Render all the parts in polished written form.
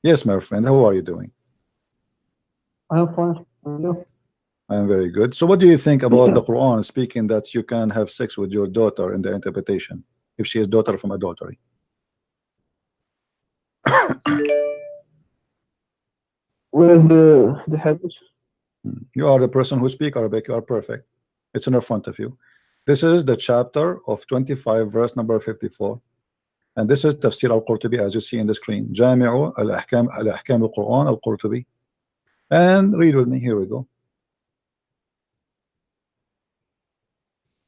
Yes, my friend. How are you doing? I'm fine. And you? I am very good. So what do you think about the Quran speaking that you can have sex with your daughter in the interpretation if she is daughter from adultery? Where is the hadith? You are the person who speak Arabic. You are perfect. It's in front of you. This is the chapter of 25, verse number 54. And this is Tafsir al-Qurtubi, as you see in the screen. Jami'u al-Ahkam al-Quran al-Qurtubi. And read with me. Here we go.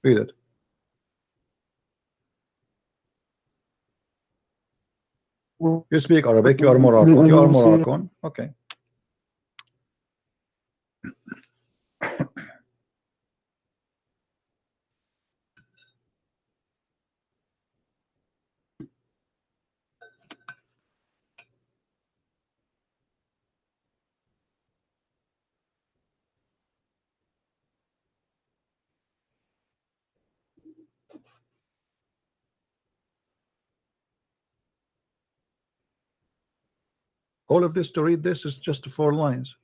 Read it. You speak Arabic. You are Moroccan. You are Moroccan. Okay. All of this to read this is just 4 lines.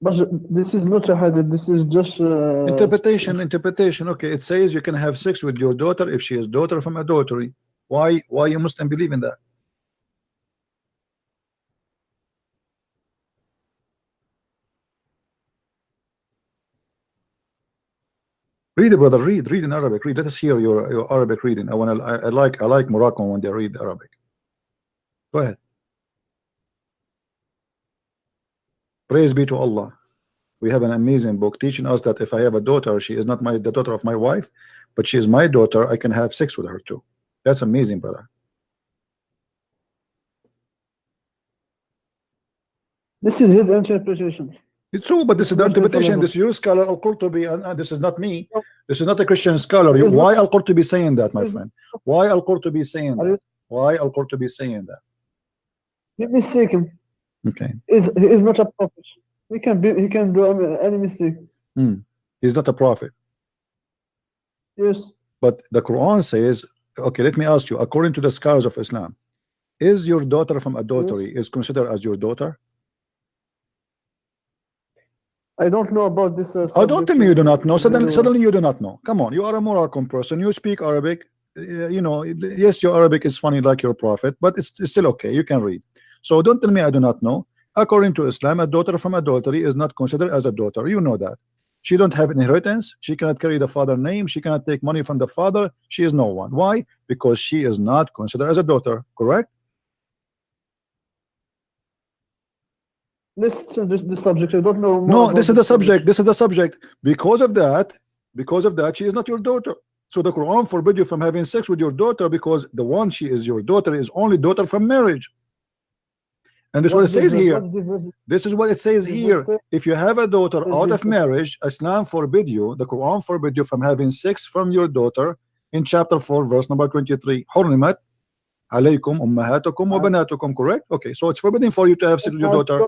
But this is not a hadith. This is just interpretation. Okay, it says you can have sex with your daughter if she is daughter from adultery. Why you Muslim believe in that? Read it, brother. Read in Arabic. Read. Let us hear your Arabic reading. I like Moroccan when they read Arabic. Go ahead. Praise be to Allah. We have an amazing book teaching us that if I have a daughter, she is not the daughter of my wife, but she is my daughter, I can have sex with her too. That's amazing, brother. This is his interpretation. It's true, but this is the interpretation. This is your scholar Al-Qurtubi, and this is not me. This is not a Christian scholar. Why Al-Qurtubi saying that, my friend? Why Al-Qurtubi saying that? Why Al-Qurtubi saying that? Let me mistake him. Okay. He is not a prophet. He can do any mistake. He's not a prophet. Yes. But the Quran says, okay, let me ask you, according to the scholars of Islam, is your daughter from adultery is considered as your daughter? I don't know about this. Oh, don't tell me you do not know. Suddenly you do not know. Come on, you are a Moroccan person. You speak Arabic. You know, yes, your Arabic is funny like your prophet, but it's still okay. You can read. So don't tell me I do not know. According to Islam, a daughter from adultery is not considered as a daughter. You know that. She don't have inheritance. She cannot carry the father's name. She cannot take money from the father. She is no one. Why? Because she is not considered as a daughter. Correct? This subject. I don't know. No, this is the subject. This is the subject. Because of that, she is not your daughter. So the Quran forbid you from having sex with your daughter because the one she is your daughter is only daughter from marriage. And this is what it says here. This is what it says here. If you have a daughter out of marriage, Islam forbid you, the Quran forbid you from having sex from your daughter in chapter 4, verse number 23. حرمت عليكم أمهاتكم وبناتكم. Correct? Okay, so it's forbidden for you to have sex with your daughter.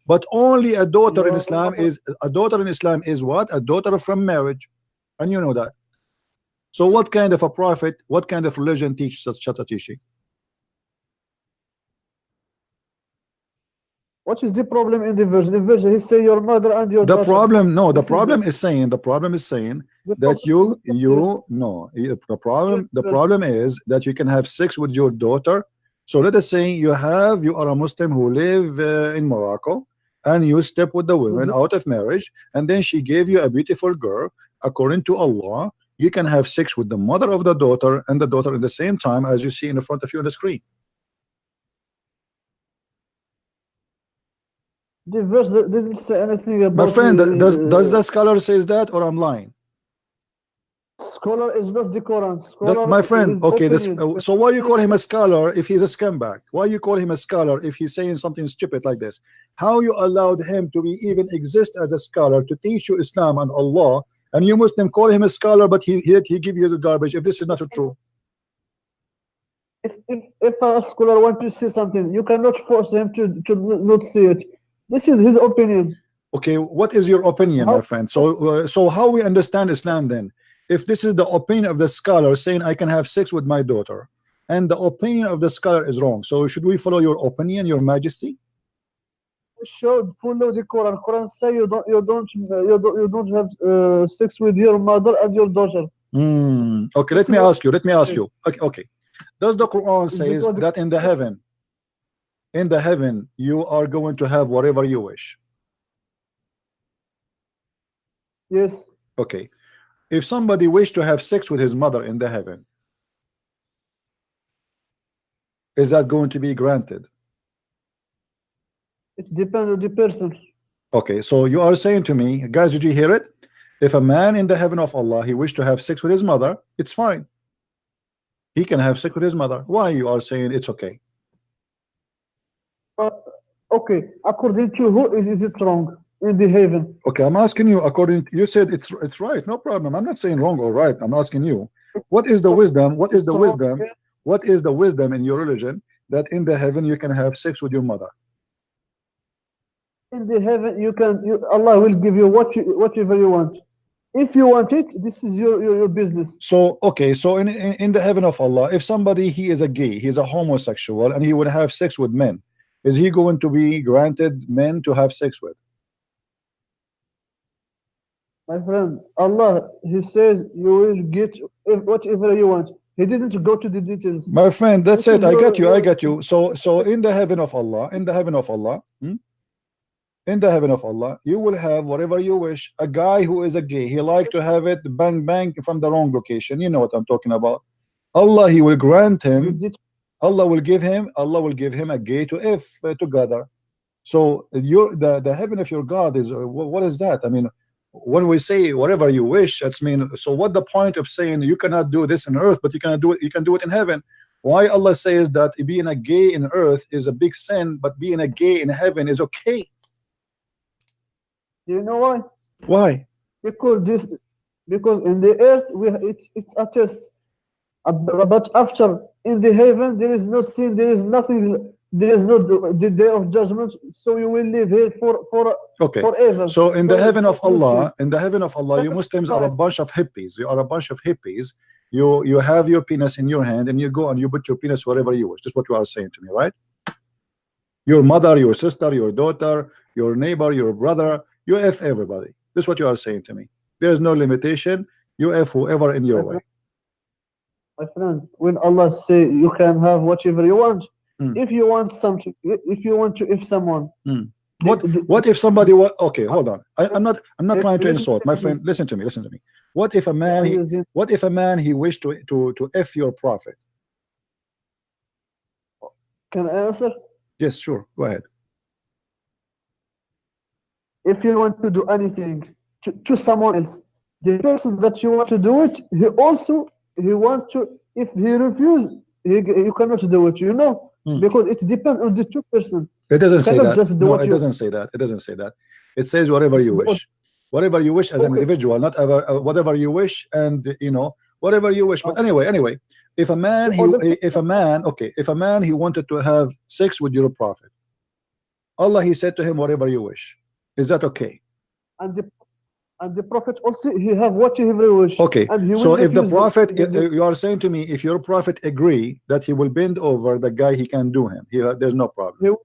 But only a daughter in Islam is what? A daughter from marriage. And you know that. So what kind of a prophet, what kind of religion teaches such a teaching? What is the problem in the verse? The verse he say your mother and your daughter. The problem is saying that the problem is that you can have sex with your daughter. So let us say you are a Muslim who live in Morocco, and you step with the women out of marriage, and then she gave you a beautiful girl. According to Allah, you can have sex with the mother of the daughter and the daughter at the same time, as you see in the front of you on the screen. The verse didn't say anything about. My friend, does the scholar says that, or I'm lying? Scholar is not the Quran. Scholar my friend, okay, so why you call him a scholar if he's a scumbag? Why you call him a scholar if he's saying something stupid like this? How you allowed him to even exist as a scholar to teach you Islam and Allah, and you Muslim call him a scholar, but he give you the garbage if this is not true? If a scholar wants to say something, you cannot force him to not say it. This is his opinion. Okay, what is your opinion, my friend? So how we understand Islam then? If this is the opinion of the scholar saying I can have sex with my daughter, and the opinion of the scholar is wrong. So should we follow your opinion, your majesty? You should follow the Quran. Quran say you don't have sex with your mother and your daughter. Okay, let me ask you. Okay. Does the Quran says that in the heaven you are going to have whatever you wish? Yes. Okay. If somebody wished to have sex with his mother in the heaven, is that going to be granted? It depends on the person. Okay, so you are saying to me, guys, did you hear it? If a man in the heaven of Allah, he wished to have sex with his mother, it's fine. He can have sex with his mother. Why you are saying it's okay? Okay, according to who is it wrong in the heaven? Okay, I'm asking you. According you said it's right. No problem. I'm not saying wrong or right. I'm asking you. What is the wisdom? What is the wisdom? What is the wisdom in your religion that in the heaven you can have sex with your mother? In the heaven, Allah will give you whatever you want. If you want it, this is your business. So okay, so in the heaven of Allah, if somebody he is a gay, he's a homosexual, and he would have sex with men, is he going to be granted men to have sex with? My friend, Allah, He says you will get whatever you want. He didn't go to the details. My friend, that's it. I got you. So in the heaven of Allah, in the heaven of Allah, you will have whatever you wish. A guy who is a gay, he like to have it bang bang from the wrong location. You know what I'm talking about. Allah, He will grant him. Allah will give him a gay to if together. So the heaven of your God is what is that? I mean, when we say whatever you wish, that's mean. So what the point of saying you cannot do this on earth, but you can do it in heaven? Why Allah says that being a gay in earth is a big sin, but being a gay in heaven is okay? Do you know why? Why? Because in the earth it's a test, but after in the heaven there is no sin, there is nothing, there is no the day of judgment. So you will live here forever. So in the heaven of Allah, you Muslims are a bunch of hippies. You are a bunch of hippies. You have your penis in your hand and you go and you put your penis wherever you wish. That's what you are saying to me, right? Your mother, your sister, your daughter, your neighbor, your brother, you F everybody. This is what you are saying to me. There is no limitation. You F whoever in your way. My friend, when Allah say you can have whatever you want, if you want something, if you want to if someone, what if somebody okay, hold on. I'm not trying to insult my friend. Listen to me. What if a man he wished to F your prophet? Can I answer? Yes, sure. Go ahead. If you want to do anything to someone else, the person that you want to do it, he want to. If he refuse, you cannot do it. You know, because it depends on the two person. It doesn't say that. No, it doesn't say that. It doesn't say that. It says whatever you wish. Whatever you wish as an individual, not ever, whatever you wish, and whatever you wish. But anyway, if a man he wanted to have sex with your prophet, Allah he said to him, whatever you wish. Is that okay? And the prophet also he have whatever he wish. Okay. So if the prophet, you are saying to me, if your prophet agree that he will bend over the guy, he can do him. There's no problem.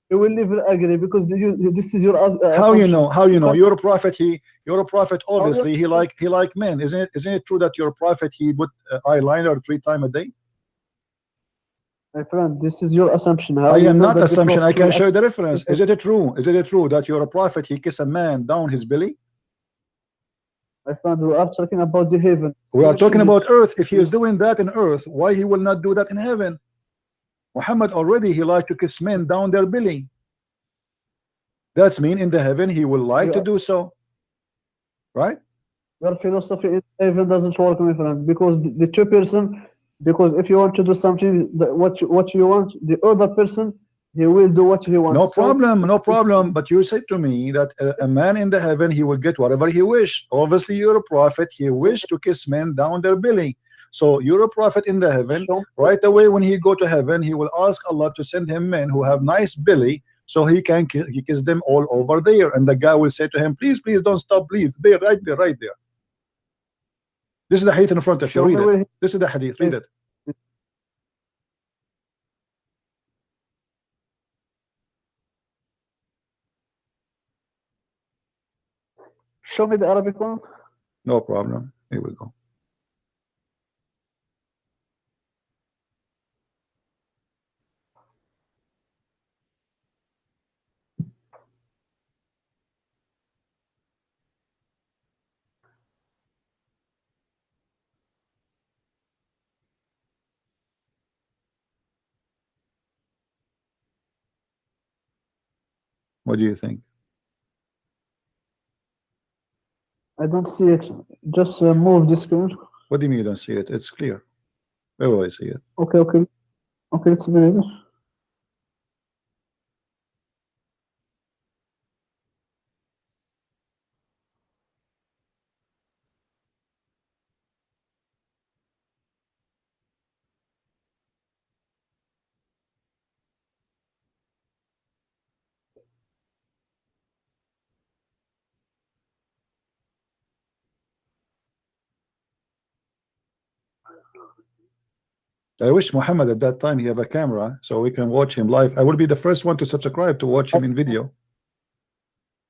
He will never agree because this is your. How you know? How you know? Your prophet obviously he like men. Isn't it true that your prophet he put eyeliner 3 times a day? My friend, this is your assumption. I am not assumption. I can show you the reference. Is it true? Is it true that you're a prophet? He kiss a man down his belly? My friend, we are talking about the heaven. We are talking about earth. If he is doing that in earth, why he will not do that in heaven? Muhammad already he liked to kiss men down their belly. That's mean in the heaven he will like to do so, right? Your philosophy in heaven doesn't work, my friend, because the two person. Because if you want to do something, what you want, the other person, he will do what he wants. No problem. But you said to me that a man in the heaven, he will get whatever he wish. Obviously, you're a prophet. He wished to kiss men down their belly. So you're a prophet in the heaven. Right away, when he go to heaven, he will ask Allah to send him men who have nice belly, so he can kiss them all over there. And the guy will say to him, please don't stop, please. There, right there. This is the hadith in front of you. Read it. This is the hadith. Read it. show me the Arabic one. No problem. Here we go. What do you think? I don't see it. Just move the screen. What do you mean you don't see it? It's clear. Where will I see it? Okay, okay. Okay, let's read it. I wish Muhammad at that time he have a camera so we can watch him live. I will be the first one to subscribe to watch him in video.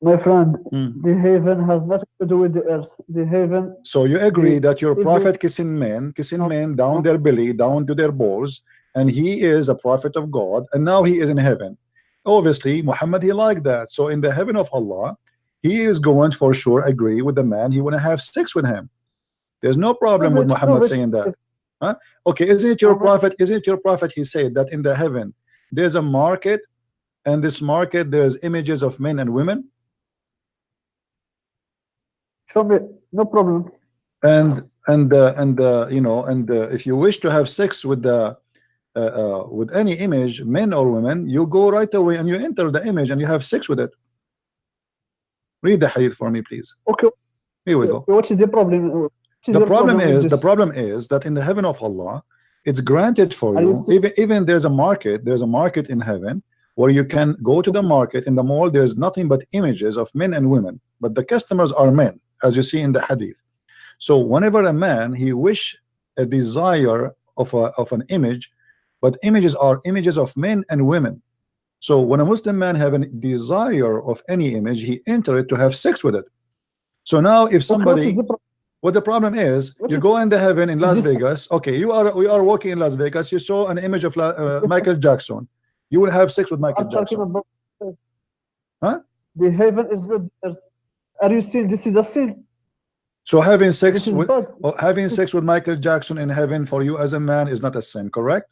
My friend, Hmm. the heaven has nothing to do with the earth. The heaven, So you agree that your If prophet kissing men down their belly, down to their balls, and he is a prophet of God, and now he is in heaven. Obviously, Muhammad he liked that. So in the heaven of Allah, he is going for sure agree with the man. He want to have sex with him. There's no problem with Muhammad saying that. Huh? Okay, isn't it your prophet? Isn't it your prophet? He said that in the heaven there's a market, and this market there's images of men and women. show me, no problem. And you know, and if you wish to have sex with the with any image, men or women, you go right away and you enter the image and you have sex with it. Read the hadith for me, please. Okay, Here we go. what is the problem? What is The your problem with is this? that in the heaven of Allah, it's granted for Are you. you serious? Even there's a market in heaven where you can go to the market. In the mall, there's nothing but images of men and women, but the customers are men, as you see in the hadith. So whenever a man he wish a desire of an image, but images are images of men and women. So when a Muslim man have a desire of any image, he enter it to have sex with it. So now if somebody, what the problem is, you go in the heaven in Las Vegas. Okay, we are walking in Las Vegas. You saw an image of Michael Jackson. You will have sex with Michael I'm talking Jackson. about. Huh? The heaven is not the earth. Are you saying this is a sin? So having sex This is with bad. having sex with Michael Jackson in heaven for you as a man is not a sin, correct?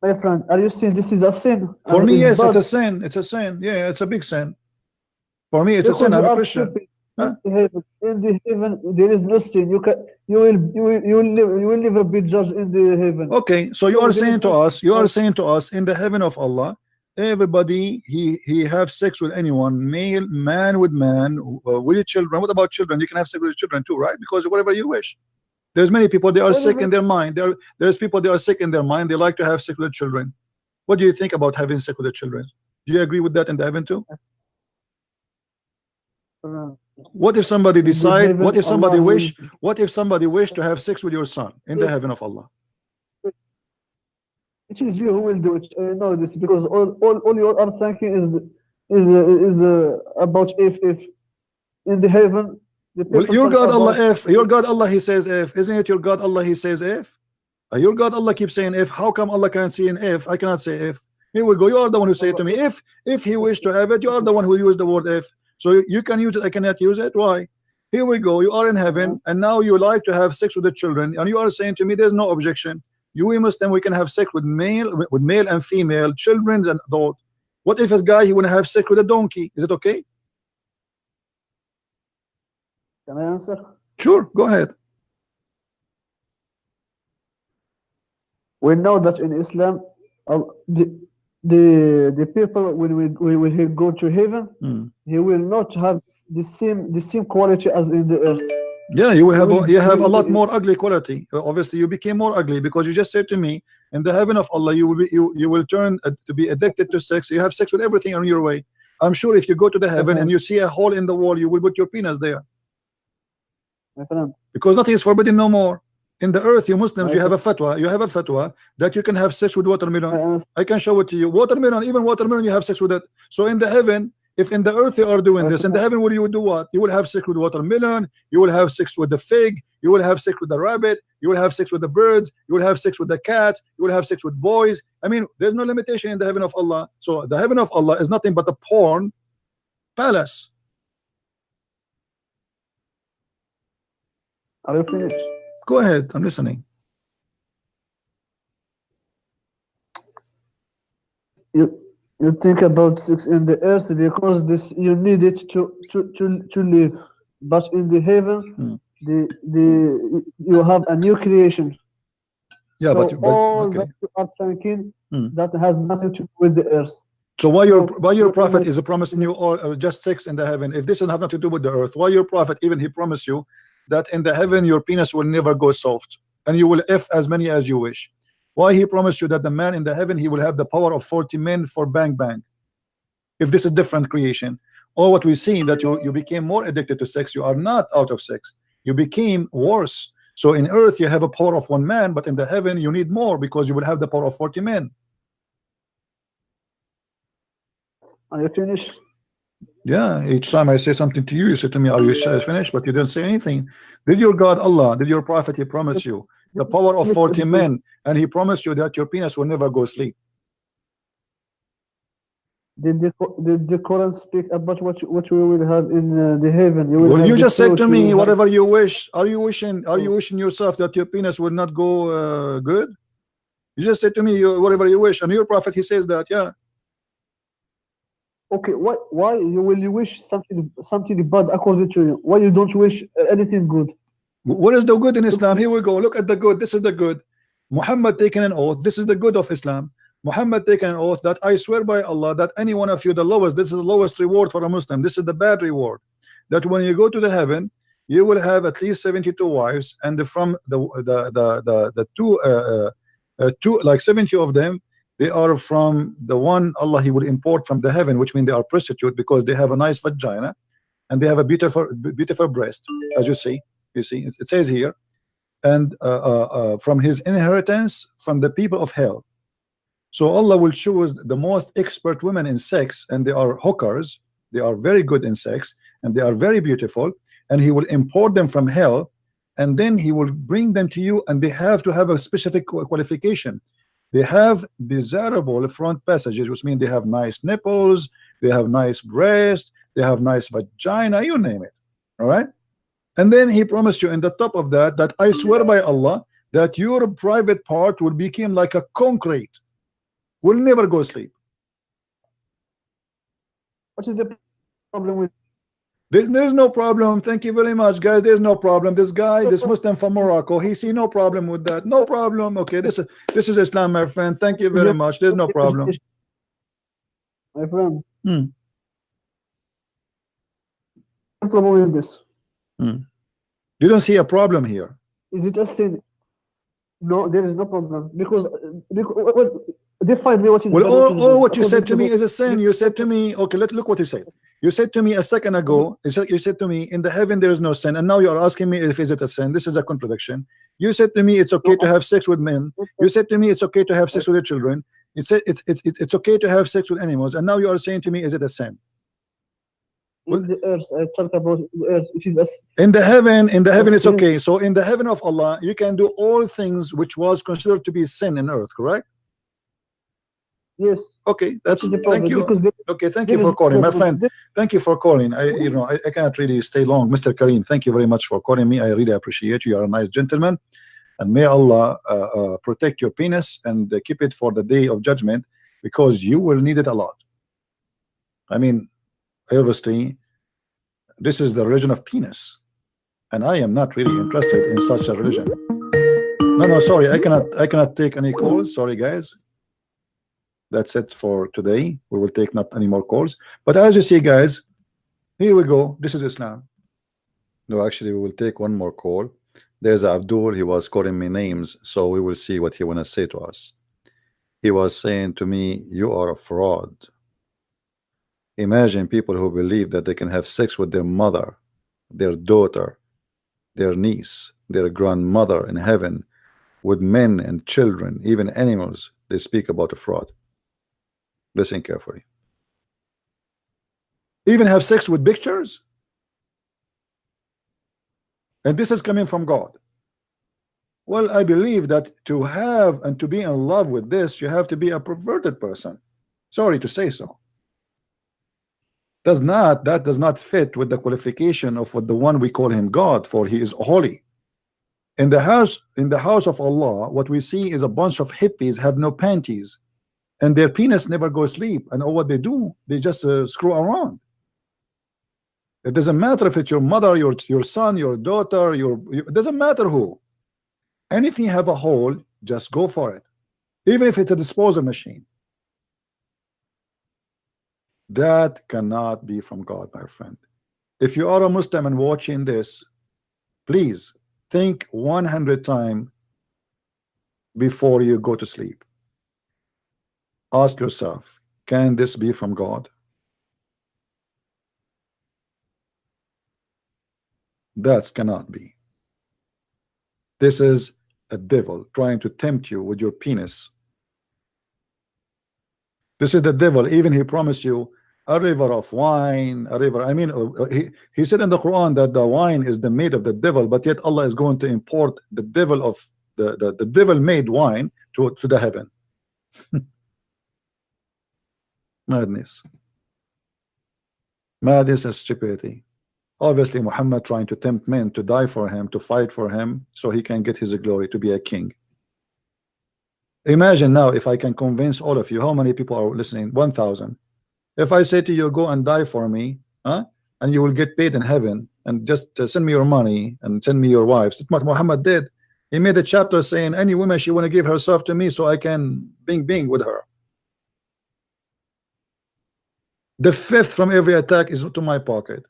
My friend, are you saying this is a sin? For And me, yes, bad? it's a sin. It's a sin. Yeah, it's a big sin. For me, it's a Because sin. you I'm a are Christian. stupid. Huh? In the heaven, there is no sin. You will never be judged in the heaven. Okay, so you So are there saying is to no- us, in the heaven of Allah, everybody he have sex with anyone, male, man with man, with children. What about children? You can have sex with children too, right? Because whatever you wish. There's many people they are sick in their mind. There's people they are sick in their mind. They like to have sex with children. What do you think about having sex with the children? Do you agree with that in the heaven too? What if somebody decide? heaven, What if somebody Allah wish? What if somebody wish to have sex with your son in the heaven of Allah? It is you who will do it. I know this because all you are thinking is about if in the heaven. The Well, people your think God Allah about- if your God Allah he says if, isn't it your God Allah he says if? Your God Allah keeps saying if. How come Allah can't say an if? I cannot say if. Here we go. You are the one who say it to me. If he wish to have it, you are the one who used the word if. So you can use it, I cannot use it. Why? Here we go. You are in heaven, and now you like to have sex with the children, and you are saying to me, there's no objection. You Muslim, we can have sex with male and female, children and adult. What if a guy he want to have sex with a donkey? Is it okay? Can I answer? Sure, go ahead. We know that in Islam, the people when he go to heaven, he will not have the same quality as in the earth. Yeah, you have a lot more ugly quality. Obviously, you became more ugly because you just said to me, in the heaven of Allah, you will turn to be addicted to sex. You have sex with everything on your way. I'm sure if you go to the heaven and you see a hole in the wall, you will put your penis there. My friend, Because nothing is forbidden no more. In the earth, you Muslims, you have a fatwa. You have a fatwa that you can have sex with watermelon. I can show it to you. Watermelon, even watermelon, you have sex with it. So in the heaven, If in the earth you are doing this, in the heaven will you do what? You will have sex with watermelon, you will have sex with the fig, you will have sex with the rabbit, you will have sex with the birds, you will have sex with the cat, you will have sex with boys. I mean, there's no limitation in the heaven of Allah. So the heaven of Allah is nothing but a porn palace. Are you finished? Go ahead, I'm listening. You think about sex in the earth because this you need it to live, but in the heaven, you have a new creation. Yeah, so but all okay. that you are thinking that has nothing to do with the earth. So why your prophet is promising you all just sex in the heaven? If this doesn't have nothing to do with the earth, why your prophet even he promised you that in the heaven your penis will never go soft and you will F as many as you wish? Why he promised you that the man in the heaven he will have the power of 40 men for bang bang? If this is different creation, or what we see that you became more addicted to sex, you are not out of sex, you became worse. So in earth you have a power of 1 man, but in the heaven you need more because you will have the power of 40 men. Are you finished? Yeah, each time I say something to you, you say to me, are you finished? But you didn't say anything. Did your God Allah, did your prophet, he promised you the power of 40 men, and he promised you that your penis will never go sleep? Did the Quran speak about what we will have in the heaven? Well, you just said to me whatever you wish. Are you wishing yourself that your penis will not go good? You just said to me whatever you wish, and your prophet he says that. Yeah. Okay, why you will wish something bad according to you? Why you don't wish anything good? What is the good in Islam? Here we go. Look at the good. This is the good. Muhammad taken an oath. This is the good of Islam. Muhammad taken an oath that I swear by Allah that any one of you the lowest, this is the lowest reward for a Muslim. This is the bad reward. That when you go to the heaven, you will have at least 72 wives, and from the two like 70 of them, they are from the one Allah he will import from the heaven, which means they are prostitute because they have a nice vagina and they have a beautiful breast, as you see. You see, it says here, and from his inheritance from the people of hell. So Allah will choose the most expert women in sex, and they are hookers. They are very good in sex, and they are very beautiful, and he will import them from hell, and then he will bring them to you, and they have to have a specific qualification. They have desirable front passages, which means they have nice nipples, they have nice breast, they have nice vagina, you name it. All right. And then he promised you in the top of that I swear by Allah that your private part will become like a concrete, will never go sleep. What is the problem with? There's no problem. Thank you very much, guys. There's no problem. This guy, this Muslim from Morocco, he see no problem with that. No problem. Okay, this is Islam, my friend. Thank you very much. There's no problem. My friend. No problem with this. You don't see a problem here. Is it a sin? No, there is no problem because define me what is. Well, all what you said to me is a sin. You said to me, okay, look what you said. You said to me a second ago, you said to me in the heaven there is no sin, and now you are asking me if is it a sin. This is a contradiction. You said to me it's okay to have sex with men. You said to me it's okay to have sex with your children. It's okay to have sex with animals, and now you are saying to me, is it a sin? In the earth, I talk about the earth, which is in the heaven it's okay. So in the heaven of Allah, you can do all things which was considered to be sin in earth, correct? Yes. Okay, that's the thank you. Okay, thank you for calling, my friend. Thank you for calling. I cannot really stay long. Mr. Kareem, thank you very much for calling me. I really appreciate you. You are a nice gentleman, and may Allah protect your penis and keep it for the day of judgment, because you will need it a lot. I mean, obviously this is the religion of penis, and I am not really interested in such a religion. No, sorry, I cannot take any calls. Sorry, guys. That's it for today. We will take not any more calls. But as you see, guys, here we go. This is Islam. No, actually, we will take one more call. There's Abdul. He was calling me names, so we will see what he want to say to us. He was saying to me, you are a fraud. Imagine people who believe that they can have sex with their mother, their daughter, their niece, their grandmother in heaven, with men and children, even animals. They speak about a fraud. Listen carefully. Even have sex with pictures? And this is coming from God. Well, I believe that to have and to be in love with this, you have to be a perverted person. Sorry to say so. That does not fit with the qualification of what the one we call him God, for he is holy. In the house of Allah, what we see is a bunch of hippies have no panties, and their penis never goes sleep, and all what they do, they just screw around. It doesn't matter if it's your mother, your son, your daughter, it doesn't matter who. Anything have a hole, just go for it, even if it's a disposal machine. That cannot be from God, my friend. If you are a Muslim and watching this, please think 100 times before you go to sleep. Ask yourself, can this be from God? That cannot be. This is a devil trying to tempt you with your penis. This is the devil. Even he promised you a river of wine, a river. I mean, he said in the Quran that the wine is the made of the devil, but yet Allah is going to import the devil of the devil made wine to the heaven. Madness. Madness and stupidity. Obviously, Muhammad trying to tempt men to die for him, to fight for him, so he can get his glory, to be a king. Imagine now if I can convince all of you, how many people are listening? 1,000. If I say to you, go and die for me, and you will get paid in heaven, and just send me your money and send me your wives. That's what Muhammad did. He made a chapter saying any woman she want to give herself to me so I can bing with her. The fifth from every attack is to my pocket.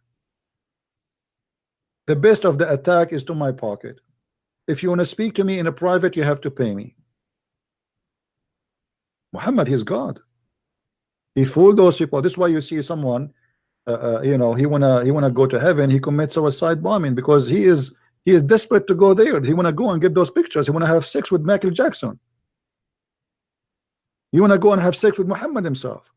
The best of the attack is to my pocket. If you want to speak to me in a private, you have to pay me. Muhammad, he's God. He fooled those people. This is why you see someone, you know, he wanna go to heaven. He commits suicide bombing because he is desperate to go there. He wanna go and get those pictures. He wanna have sex with Michael Jackson. You wanna go and have sex with Muhammad himself.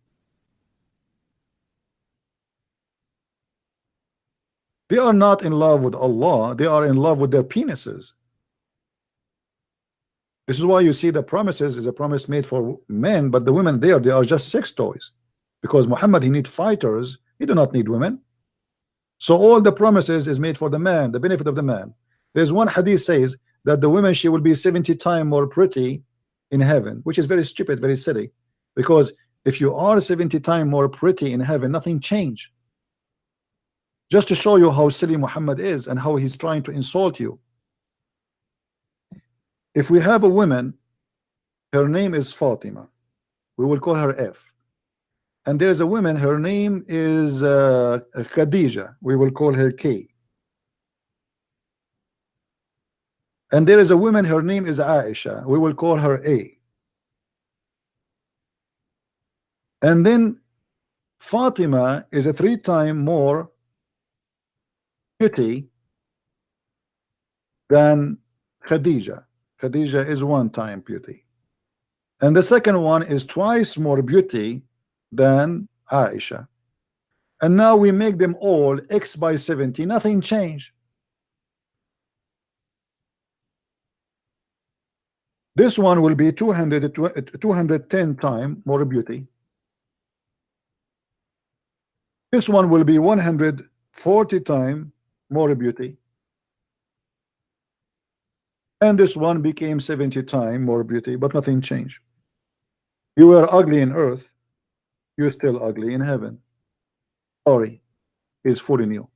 They are not in love with Allah. They are in love with their penises. This is why you see the promises is a promise made for men, but the women there, they are just sex toys. Because Muhammad, he needs fighters. He do not need women. So all the promises is made for the man, the benefit of the man. There's one hadith says that the woman, she will be 70 times more pretty in heaven, which is very stupid, very silly. Because if you are 70 times more pretty in heaven, nothing changed. Just to show you how silly Muhammad is and how he's trying to insult you. If we have a woman, her name is Fatima, we will call her F. And there's a woman, her name is Khadija, we will call her K. And there is a woman, her name is Aisha, we will call her A. And then Fatima is a 3 times more beauty than Khadija. Khadija is 1 time beauty. And the second one is twice more beauty than Aisha. And now we make them all X by 70. Nothing changed. This one will be 210 times more beauty. This one will be 140 times more beauty. And this one became 70 times more beauty, but nothing changed. You were ugly in earth, you're still ugly in heaven. Sorry, he's fooling you.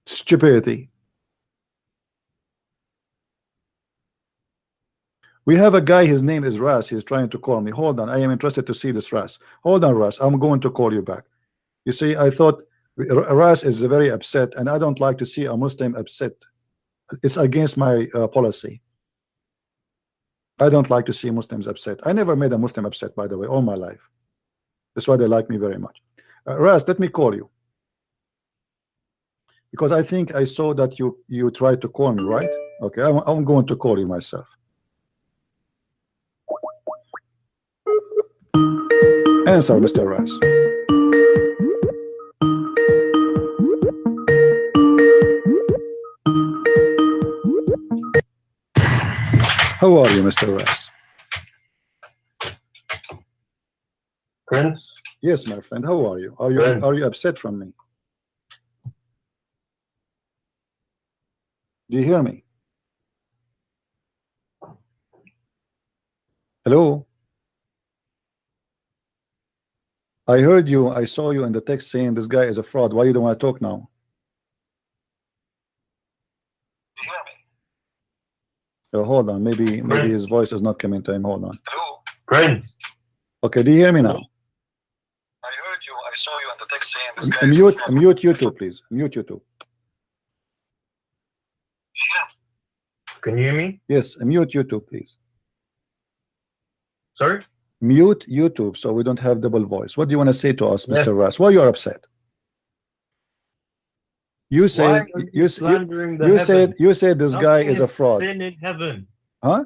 Stupidity. We have a guy, his name is Ras. He's trying to call me. Hold on, I am interested to see this Ras. Hold on, Ras, I'm going to call you back. You see, I thought Ras is very upset, and I don't like to see a Muslim upset. It's against my policy. I don't like to see Muslims upset. I never made a Muslim upset, by the way, all my life. That's why they like me very much. Ras, let me call you, because I think I saw that you tried to call me, right? Okay, I'm going to call you myself. Answer, Mr. Ras. How are you, Mr. Ras? Prince? Yes, my friend. How are you? Friend. Are you upset from me? Do you hear me? Hello? I heard you. I saw you in the text saying this guy is a fraud. Why you don't want to talk now? Do you hear me? Oh, hold on. Maybe Friend. his voice is not coming to him. Hold on. Hello? Prince? Okay, do you hear me now? I heard you. I saw you in the text saying this guy is a Mute fraud. mute YouTube, please. Mute YouTube. Can you hear me? Yes, mute YouTube, please. Sorry? Mute YouTube so we don't have double voice. What do you want to say to us, Mr. Yes. Ras? Why you are upset? You Why said are you slandering the you said this guy Nothing is a fraud. Sin in heaven. Huh?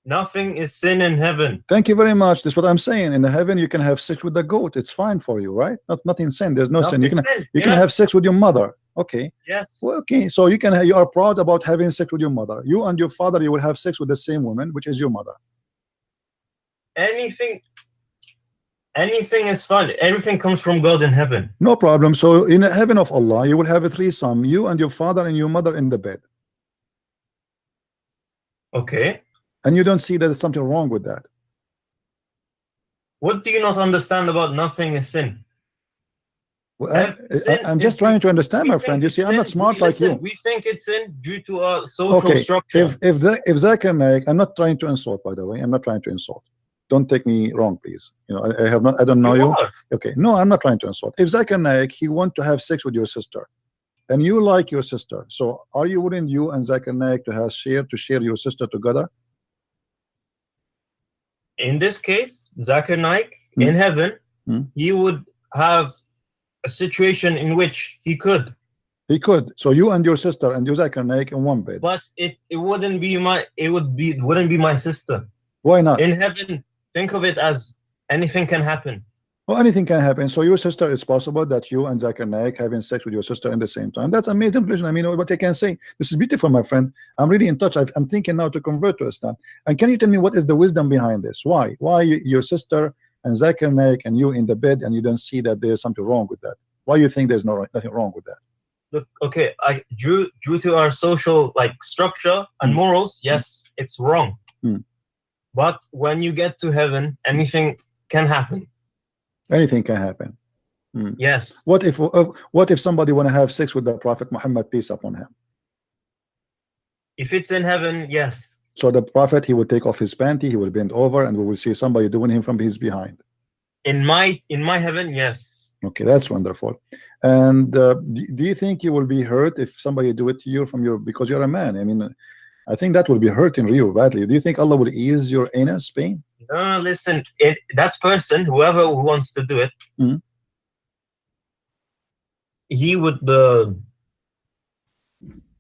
Nothing is sin in heaven. Thank you very much. That's what I'm saying. In the heaven, you can have sex with the goat. It's fine for you, right? Nothing sin. There's no sin. You can sin. you can Yes. have sex with your mother. Okay. Yes. Well, okay. So you are proud about having sex with your mother. You and your father, you will have sex with the same woman, which is your mother. Anything is fun. Everything comes from God in heaven. No problem. So in the heaven of Allah, you will have a threesome. You and your father and your mother in the bed. Okay. And you don't see that there's something wrong with that. What do you not understand about nothing is sin? Well, Sin I'm is- just trying to understand, We my friend. think You it's see, I'm not sin. smart like Listen, you. We think it's sin due to our social Okay, structure. if Zakir Naik, I'm not trying to insult, by the way. I'm not trying to insult. Don't take me wrong, please. You know, I don't know you. are. Okay, no, I'm not trying to insult. If Zakir Naik, he want to have sex with your sister, and you like your sister, so are you willing, you and Zakir Naik, to share your sister together? In this case, Zakir Naik Hmm. in heaven, Hmm. he would have a situation in which he could, He could. So you and your sister and you Zakir Naik in one bed. but it wouldn't be my sister. Why not? In heaven, think of it as anything can happen. Well, anything can happen. So your sister, it's possible that you and Zakir Naik having sex with your sister in the same time. That's amazing. I mean, what I can say. This is beautiful, my friend. I'm really in touch. I'm thinking now to convert to Islam. And can you tell me what is the wisdom behind this? Why? Why your sister and Zakir Naik and you in the bed and you don't see that there's something wrong with that? Why you think there's nothing wrong with that? Look, okay, due to our social structure and Hmm. morals, yes, it's wrong. Hmm. But when you get to heaven, anything can happen. Anything can happen. Yes. What if somebody want to have sex with the Prophet Muhammad, peace upon him? If it's in heaven, yes. So the Prophet, he will take off his panty, he will bend over, and we will see somebody doing him from his behind. In my heaven, yes. Okay, that's wonderful. And do you think you will be hurt if somebody do it to you because you're a man? I mean, I think that will be hurting real badly. Do you think Allah will ease your anus pain? No, listen, that person, whoever who wants to do it, Mhm.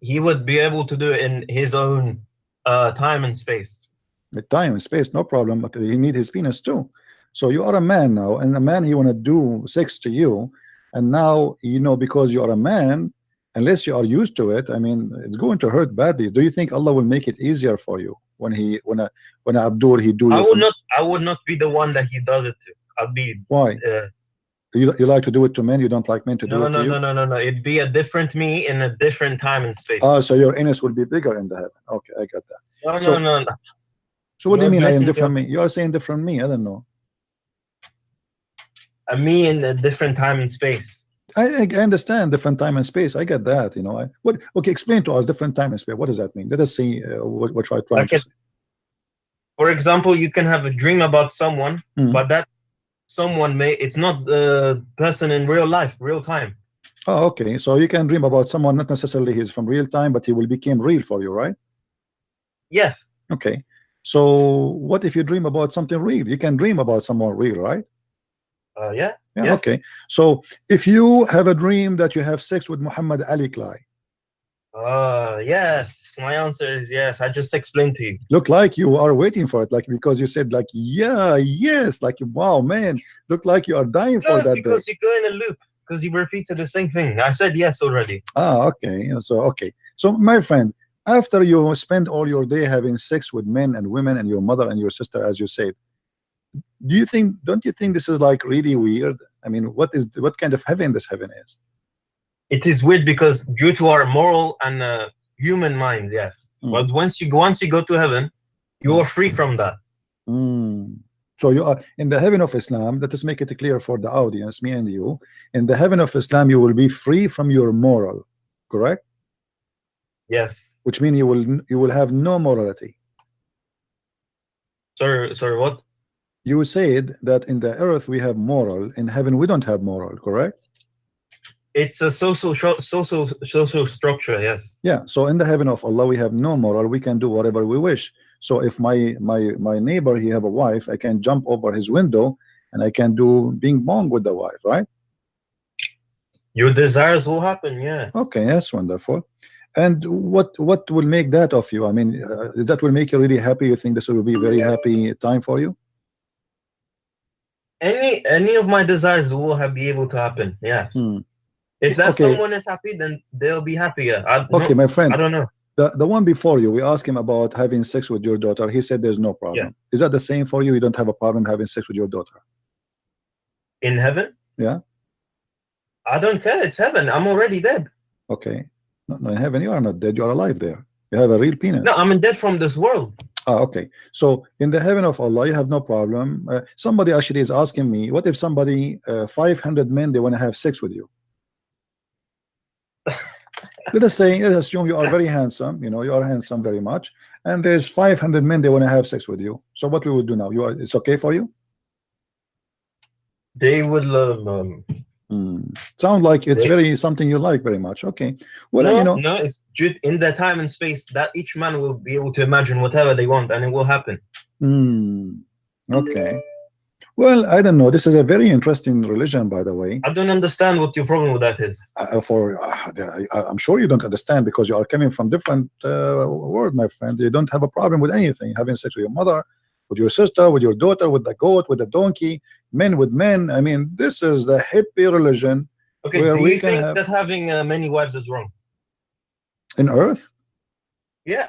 he would be able to do it in his own time and space. The time and space, no problem, but he need his penis too. So you are a man now, and a man, he want to do sex to you, and now, you know, because you are a man, unless you are used to it, I mean, it's going to hurt badly. Do you think Allah will make it easier for you when Abdur he do? I would not be the one that he does it to. I'd be Why? You like to do it to men? You don't like men to do it to you? No. It'd be a different me in a different time and space. Oh, so your anus will be bigger in the heaven. Okay, I got that. No. So what do you You're mean I am messing different up. me? You are saying different me. I don't know. A me in a different time and space. I understand different time and space. I get that. You know. Okay, explain to us different time and space. What does that mean? Let us see what I try Like to say. For example, you can have a dream about someone, Mhm. but that someone it's not the person in real life, real time. Oh, okay. So you can dream about someone, not necessarily he's from real time, but he will become real for you, right? Yes. Okay. So what if you dream about something real? You can dream about someone real, right? Yeah. Yeah. Yes. Okay. So if you have a dream that you have sex with Muhammad Ali Clay, Yes. My answer is yes. I just explained to you. Look like you are waiting for it, like because you said like yeah, yes, like wow, man, look like you are dying No, for it's that day. because you go in a loop. Because you repeated the same thing. I said yes already. Ah, okay. So okay. So my friend, after you spend all your day having sex with men and women and your mother and your sister, as you said, don't you think this is like really weird? I mean, what kind of heaven this heaven is? It is weird because due to our moral and human minds, yes. But once you go to heaven, you are free from that. So you are in the heaven of Islam. Let us make it clear for the audience, me and you. In the heaven of Islam, you will be free from your moral, correct? Yes. Which means you will have no morality. Sorry, what? You said that in the earth we have moral, in heaven we don't have moral, correct? It's a social structure, yes. Yeah. So in the heaven of Allah we have no moral. We can do whatever we wish. So if my neighbor, he have a wife, I can jump over his window and I can do bing bong with the wife, right? Your desires will happen, yes. Okay, that's wonderful. And what will make that of you? I mean, that will make you really happy? You think this will be a very happy time for you? Any of my desires will be able to happen, yes. If that someone is happy, then they'll be happier. Okay, my friend. I don't know. The one before you, we asked him about having sex with your daughter. He said there's no problem. Yeah. Is that the same for you? You don't have a problem having sex with your daughter? In heaven? Yeah. I don't care. It's heaven. I'm already dead. Okay. No, in heaven you are not dead. You are alive there. You have a real penis. No, I'm dead from this world. Ah, okay. So in the heaven of Allah, you have no problem. Somebody actually is asking me, what if somebody, 500 men, they want to have sex with you? Let's assume you are very handsome, you know, you are handsome very much, and there's 500 men, they want to have sex with you. So what we would do now? It's okay for you? They would sound like it's very something you like very much. Okay. Well, no, you know, no, it's in the time and space that each man will be able to imagine whatever they want, and it will happen. Okay. Well, I don't know. This is a very interesting religion, by the way. I don't understand what your problem with that is. I'm sure you don't understand because you are coming from different world, my friend. You don't have a problem with anything. Having sex with your mother, with your sister, with your daughter, with the goat, with the donkey, men with men. I mean, this is the hippie religion. Okay, do you think that having many wives is wrong? In earth? Yeah,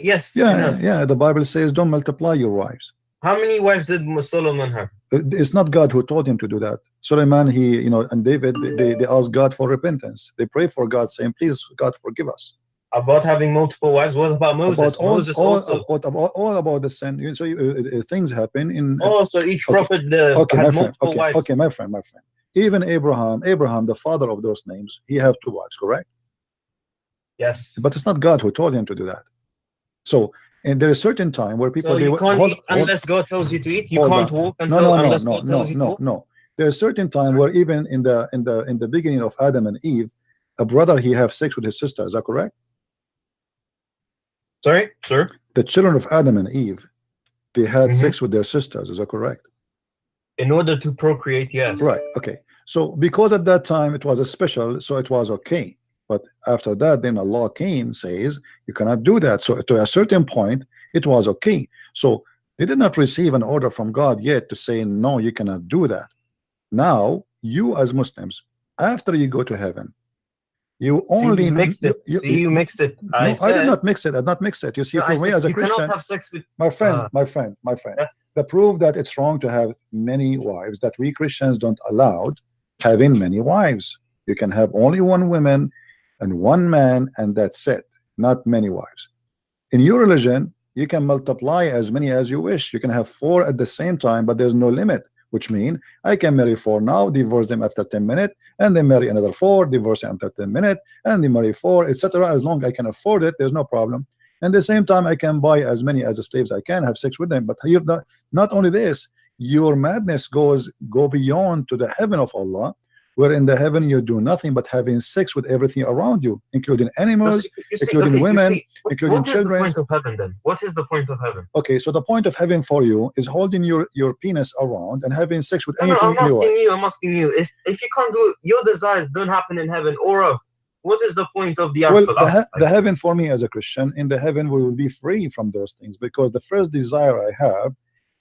yes. Yeah. The Bible says don't multiply your wives. How many wives did Solomon have? It's not God who told him to do that. Solomon, and David, they asked God for repentance. They pray for God, saying, "Please, God, forgive us." About having multiple wives. What about Moses? All about the sin. So things happen in. So each prophet had multiple wives. Okay, my friend. Even Abraham, the father of those names, he have 2 wives, correct? Yes. But it's not God who told him to do that. So. And there is a certain time where people you can't eat unless God tells you to eat. You can't walk unless God tells you to walk. No. There's a certain time where even in the beginning of Adam and Eve, a brother he have sex with his sister. Is that correct? Sorry, sir. The children of Adam and Eve, they had sex with their sisters. Is that correct? In order to procreate, yes. Right. Okay. So because at that time it was a special, so it was okay. But after that, then Allah came, says you cannot do that. So to a certain point, it was okay. So they did not receive an order from God yet to say, no, you cannot do that. Now, you as Muslims, after you go to heaven, you only mixed it. You mixed it. I did not mix it. I did not mix it. You see, for me as a Christian, cannot have sex with my friend. Yeah. The proof that it's wrong to have many wives, that we Christians don't allow having many wives. You can have only 1 woman and 1 man, and that's it, not many wives. In your religion, you can multiply as many as you wish. You can have 4 at the same time, but there's no limit, which means I can marry 4 now, divorce them after 10 minutes, and then marry another 4, divorce them after 10 minutes, and then marry 4, etc. As long as I can afford it, there's no problem. And at the same time, I can buy as many as slaves I can, have sex with them. But here, not only this, your madness go beyond to the heaven of Allah, where in the heaven you do nothing but having sex with everything around you, including animals, including women, including children. What is the point of heaven then? What is the point of heaven? Okay, so the point of heaven for you is holding your penis around and having sex with anything. I'm asking you. If you can't do your desires don't happen in heaven or earth, what is the point of the Well, afterlife? the heaven for me as a Christian, in the heaven we will be free from those things, because the first desire I have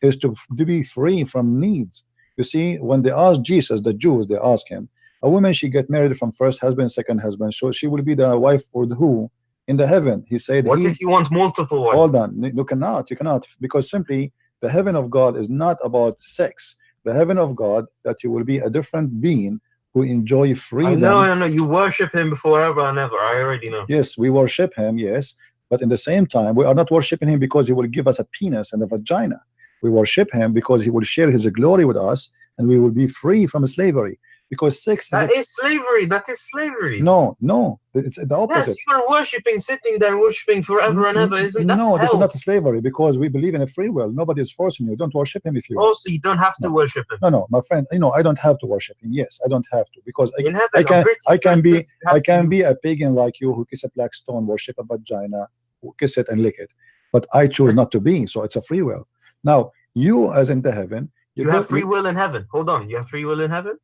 is to be free from needs. You see, when they asked Jesus, the Jews, they asked him, a woman, she get married from first husband, second husband, so she will be the wife for who in the heaven? He said, What if you want multiple wives? hold on, you cannot, because simply the heaven of God is not about sex. The heaven of God, that you will be a different being who enjoy freedom. No, you worship him forever and ever. I already know. Yes, we worship him, yes, but in the same time we are not worshiping him because he will give us a penis and a vagina. We worship him because he will share his glory with us, and we will be free from slavery. Because sex is slavery. That is slavery. No, it's the opposite. Yes, you are worshiping, sitting there worshiping forever and ever. Isn't that no, this is hell? not slavery, because we believe in a free will. Nobody is forcing you. Don't worship him if you want. Also, you don't have to worship him. No, my friend, I don't have to worship him. Yes, I don't have to, because In heaven, I can be be a pagan like you who kiss a black stone, worship a vagina, who kiss it and lick it. But I choose not to be, so it's a free will. Now, you as in the heaven, you have free will in heaven. Hold on, you have free will in heaven?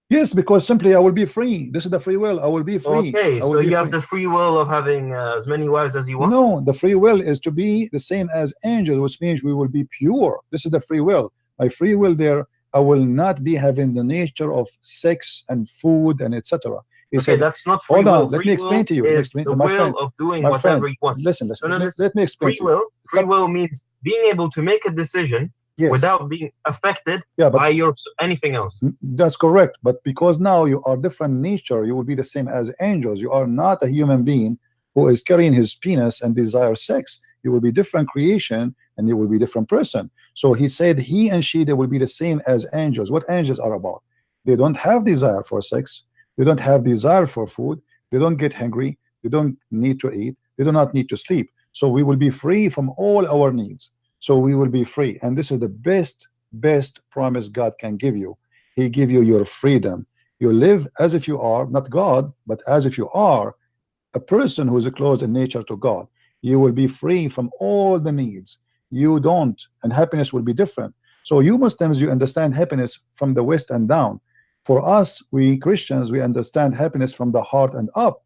Yes, because simply I will be free. This is the free will. I will be free. Okay, so you have the free will of having as many wives as you want? No, the free will is to be the same as angels, which means we will be pure. This is the free will. My free will there, I will not be having the nature of sex and food and etc. He said, that's not free hold on, will. let me explain to you. Is the will of doing whatever you want. Listen, let me explain to you. Free will means being able to make a decision without being affected by anything else. That's correct. But because now you are different nature, you will be the same as angels. You are not a human being who is carrying his penis and desire sex. You will be different creation, and you will be different person. So he said he and she, they will be the same as angels. What angels are about? They don't have desire for sex. They don't have desire for food. They don't get hungry. They don't need to eat. They do not need to sleep. So we will be free from all our needs. So we will be free, and this is the best promise God can give you. He give you your freedom. You live as if you are not God, but as if you are a person who is close in nature to God. You will be free from all the needs. You don't, and happiness will be different. So you Muslims, you understand happiness from the west and down. For us, we Christians, we understand happiness from the heart and up.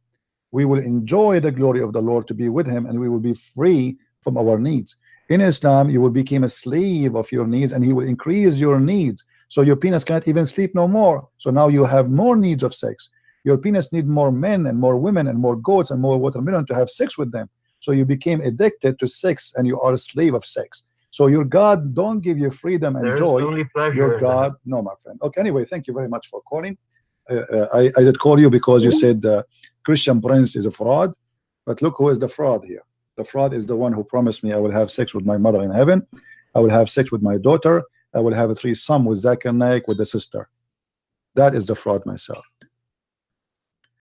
We will enjoy the glory of the Lord to be with him, and we will be free from our needs. In Islam, you will become a slave of your needs, and he will increase your needs. So your penis cannot even sleep no more. So now you have more needs of sex. Your penis need more men and more women and more goats and more watermelon to have sex with them. So you became addicted to sex, and you are a slave of sex. So your God don't give you freedom and joy. Only pleasure your God, no, my friend. Okay, anyway, thank you very much for calling. I did call you because you said Christian Prince is a fraud, but look who is the fraud here. The fraud is the one who promised me I will have sex with my mother in heaven. I will have sex with my daughter. I will have a threesome with Zakir Naik with the sister. That is the fraud myself.